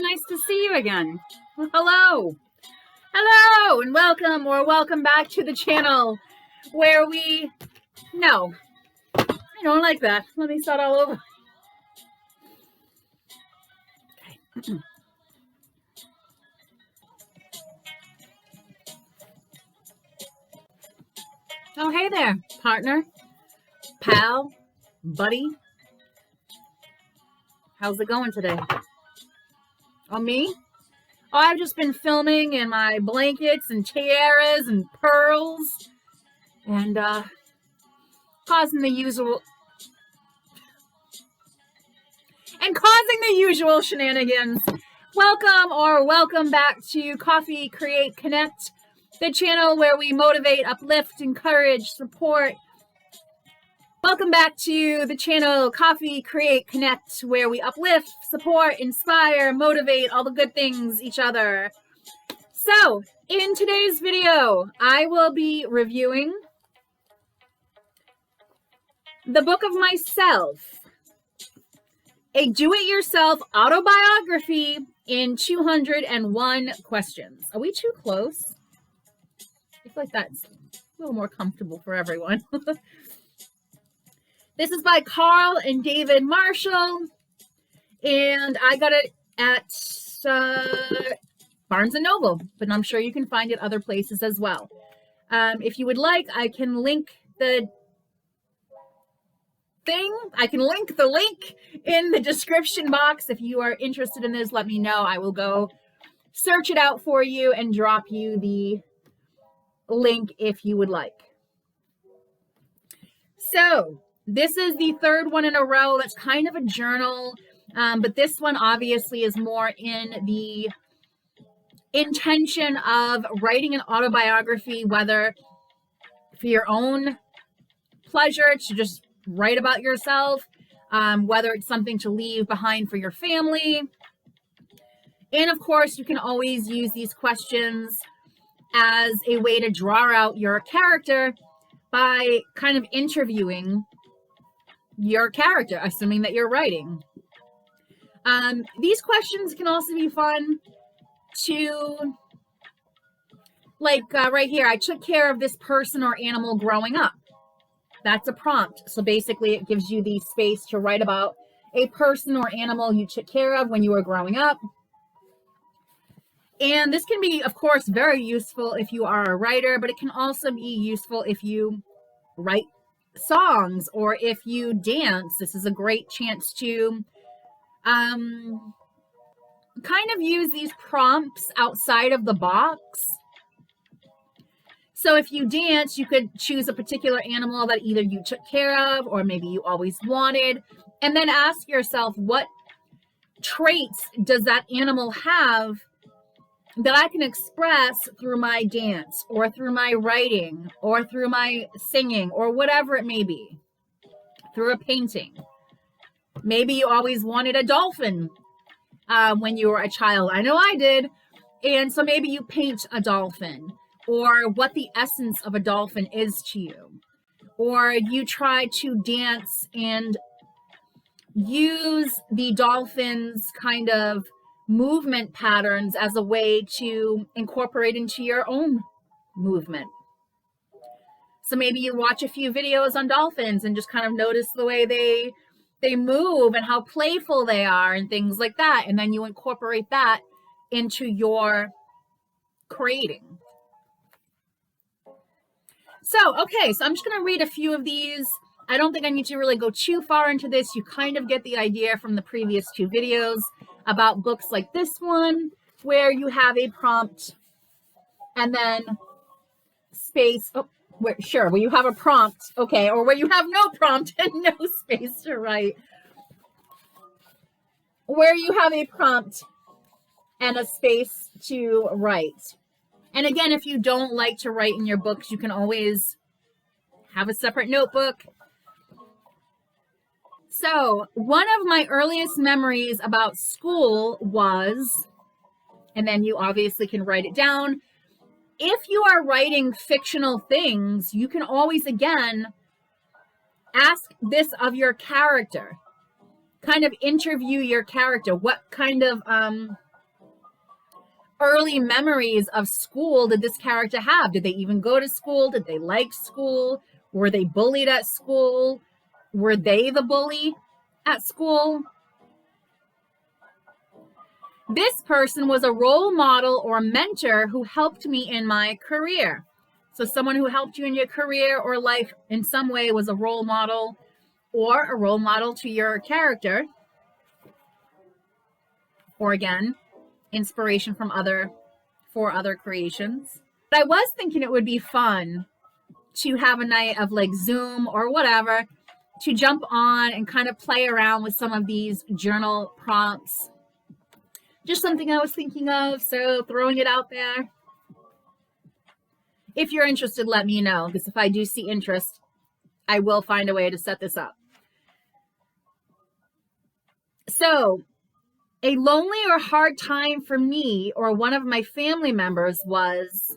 nice to see you again. Well, hello. Hello, and welcome or welcome back to the channel where no, I don't like that. Let me start all over. Okay. Oh, hey there, partner, pal, buddy. How's it going today? Oh, me? Oh, I've just been filming in my blankets and tiaras and pearls and causing the usual shenanigans. Welcome back to Coffee Create Connect, the channel where we motivate, uplift, encourage, support. Welcome back to the channel Coffee Create Connect, where we uplift, support, inspire, motivate, all the good things each other. So, in today's video, I will be reviewing the book of myself, a do-it-yourself autobiography in 201 questions. Are we too close? I feel like that's a little more comfortable for everyone. This is by Carl and David Marshall, and I got it at Barnes & Noble, but I'm sure you can find it other places as well. If you would like, I can link the link in the description box. If you are interested in this, let me know. I will go search it out for you and drop you the link if you would like. So, this is the third one in a row. That's kind of a journal, but this one obviously is more in the intention of writing an autobiography, whether for your own pleasure to just write about yourself, whether it's something to leave behind for your family. And of course, you can always use these questions as a way to draw out your character by kind of interviewing your character, assuming that you're writing. These questions can also be fun to, like right here, I took care of this person or animal growing up. That's a prompt. So basically it gives you the space to write about a person or animal you took care of when you were growing up. And this can be, of course, very useful if you are a writer, but it can also be useful if you write songs or if you dance. This is a great chance to kind of use these prompts outside of the box. So if you dance, you could choose a particular animal that either you took care of or maybe you always wanted, and then ask yourself, what traits does that animal have that I can express through my dance or through my writing or through my singing or whatever it may be, through a painting. Maybe you always wanted a dolphin when you were a child. I know I did. And so maybe you paint a dolphin, or what the essence of a dolphin is to you. Or you try to dance and use the dolphin's kind of movement patterns as a way to incorporate into your own movement. So maybe you watch a few videos on dolphins and just kind of notice the way they move and how playful they are and things like that. And then you incorporate that into your creating. So, okay, so I'm just going to read a few of these. I don't think I need to really go too far into this. You kind of get the idea from the previous two videos about books like this one, where you have a prompt and then space. Oh, where you have a prompt, okay, or where you have no prompt and no space to write. Where you have a prompt and a space to write. And again, if you don't like to write in your books, you can always have a separate notebook. So, one of my earliest memories about school was, and then you obviously can write it down. If you are writing fictional things, you can always, again, ask this of your character. Kind of interview your character. What kind of early memories of school did this character have? Did they even go to school? Did they like school? Were they bullied at school? Were they the bully at school? This person was a role model or mentor who helped me in my career. So someone who helped you in your career or life in some way was a role model, or a role model to your character. Or again, inspiration from other creations. But I was thinking it would be fun to have a night of like Zoom or whatever to jump on and kind of play around with some of these journal prompts. Just something I was thinking of, so throwing it out there. If you're interested, let me know, because if I do see interest, I will find a way to set this up. So, a lonely or hard time for me or one of my family members was,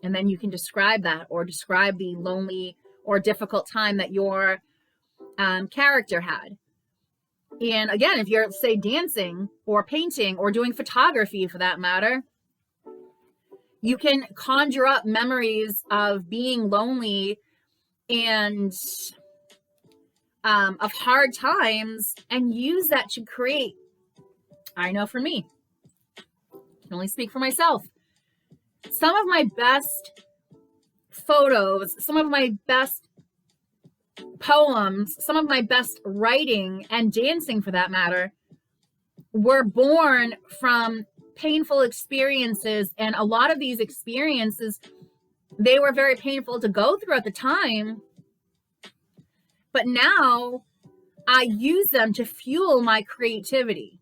and then you can describe that or describe the lonely or difficult time that your character had. And again, if you're, say, dancing or painting or doing photography for that matter, you can conjure up memories of being lonely and of hard times and use that to create. I know for me, I can only speak for myself. Some of my best photos, some of my best poems, some of my best writing and dancing for that matter, were born from painful experiences. And a lot of these experiences, they were very painful to go through at the time. But now I use them to fuel my creativity,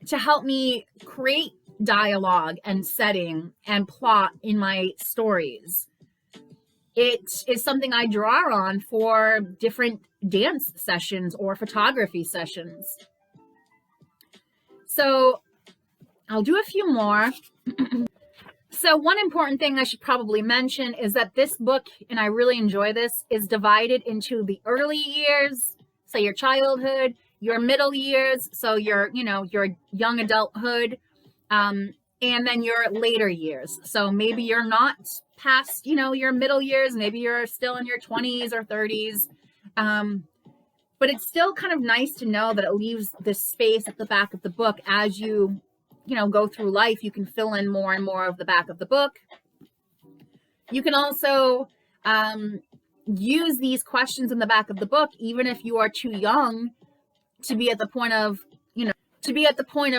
to help me create dialogue and setting and plot in my stories. It is something I draw on for different dance sessions or photography sessions. So I'll do a few more. So one important thing I should probably mention is that this book, and I really enjoy this, is divided into the early years, so your childhood, your middle years, so your young adulthood, and then your later years. So maybe you're not past, your middle years, maybe you're still in your 20s or 30s. But it's still kind of nice to know that it leaves this space at the back of the book as you go through life. You can fill in more and more of the back of the book. You can also use these questions in the back of the book, even if you are too young to be at the point of,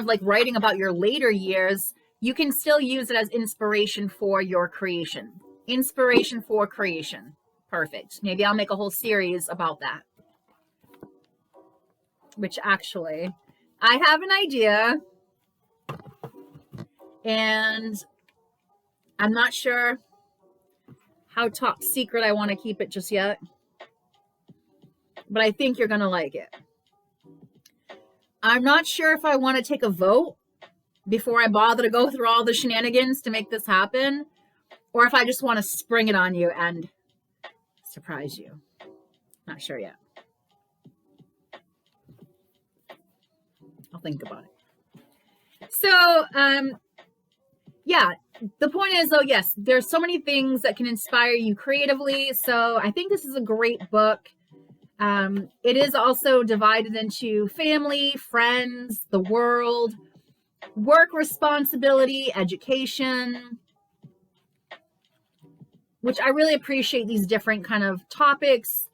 like writing about your later years. You can still use it as inspiration for your creation. Inspiration for creation. Perfect. Maybe I'll make a whole series about that. Which actually, I have an idea. And I'm not sure how top secret I want to keep it just yet. But I think you're going to like it. I'm not sure if I want to take a vote before I bother to go through all the shenanigans to make this happen, or if I just want to spring it on you and surprise you. Not sure yet. I'll think about it. So, yeah, the point is, though, yes, there's so many things that can inspire you creatively. So I think this is a great book. It is also divided into family, friends, the world, work responsibility, education, which I really appreciate these different kind of topics.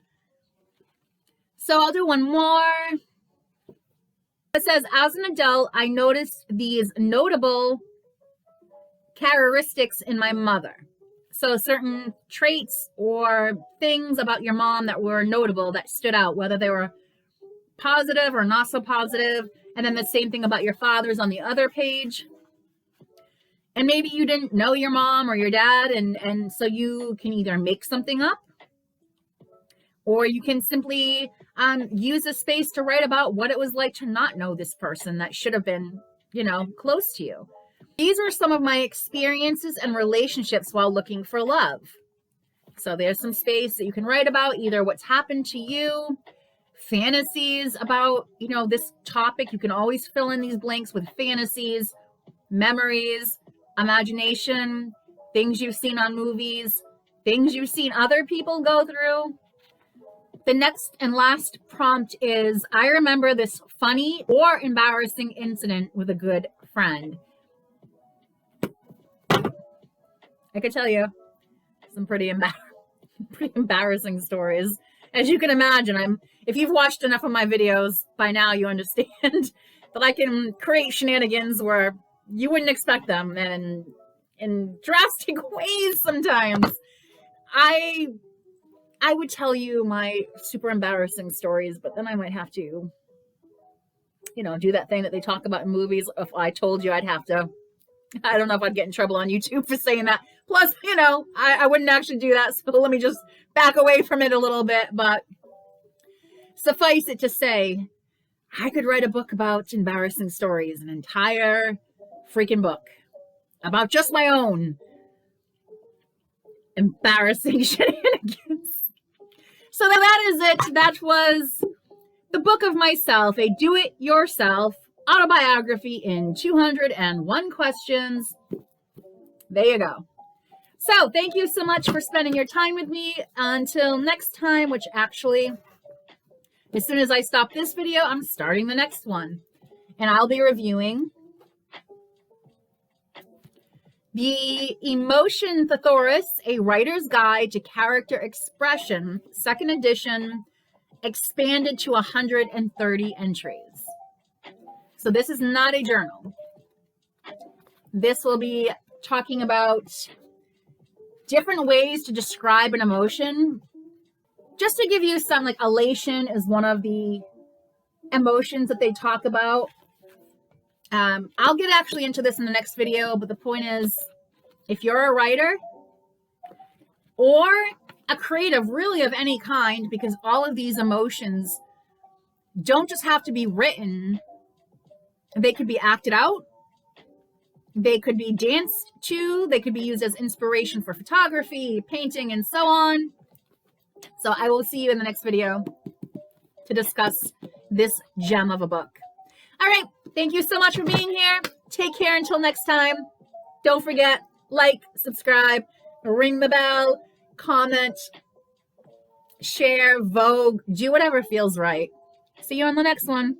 So I'll do one more. It says, as an adult, I noticed these notable characteristics in my mother. So certain traits or things about your mom that were notable, that stood out, whether they were positive or not so positive. And then the same thing about your father's on the other page. And maybe you didn't know your mom or your dad, and so you can either make something up, or you can simply use a space to write about what it was like to not know this person that should have been, close to you. These are some of my experiences and relationships while looking for love. So there's some space that you can write about, either what's happened to you, fantasies about, this topic. You can always fill in these blanks with fantasies, memories, imagination, things you've seen on movies, things you've seen other people go through. The next and last prompt is, I remember this funny or embarrassing incident with a good friend. I could tell you some pretty embarrassing stories. As you can imagine, if you've watched enough of my videos by now, you understand that I can create shenanigans where you wouldn't expect them, and in drastic ways sometimes. I would tell you my super embarrassing stories, but then I might have to, do that thing that they talk about in movies. If I told you, I don't know if I'd get in trouble on YouTube for saying that. Plus, I wouldn't actually do that. So let me just back away from it a little bit. But suffice it to say, I could write a book about embarrassing stories, an entire freaking book about just my own embarrassing shenanigans. So that is it. That was the book of myself, a do-it-yourself autobiography in 201 questions. There you go. So thank you so much for spending your time with me. Until next time, which actually, as soon as I stop this video, I'm starting the next one. And I'll be reviewing The Emotion Thesaurus, A Writer's Guide to Character Expression, 2nd edition, expanded to 130 entries. So this is not a journal. This will be talking about different ways to describe an emotion. Just to give you some, like, elation is one of the emotions that they talk about. I'll get actually into this in the next video, but the point is, if you're a writer or a creative, really of any kind, because all of these emotions don't just have to be written, they could be acted out, they could be danced to, they could be used as inspiration for photography, painting, and so on. So I will see you in the next video to discuss this gem of a book. All right, thank you so much for being here. Take care until next time. Don't forget, like, subscribe, ring the bell, comment, share, vogue, do whatever feels right. See you on the next one.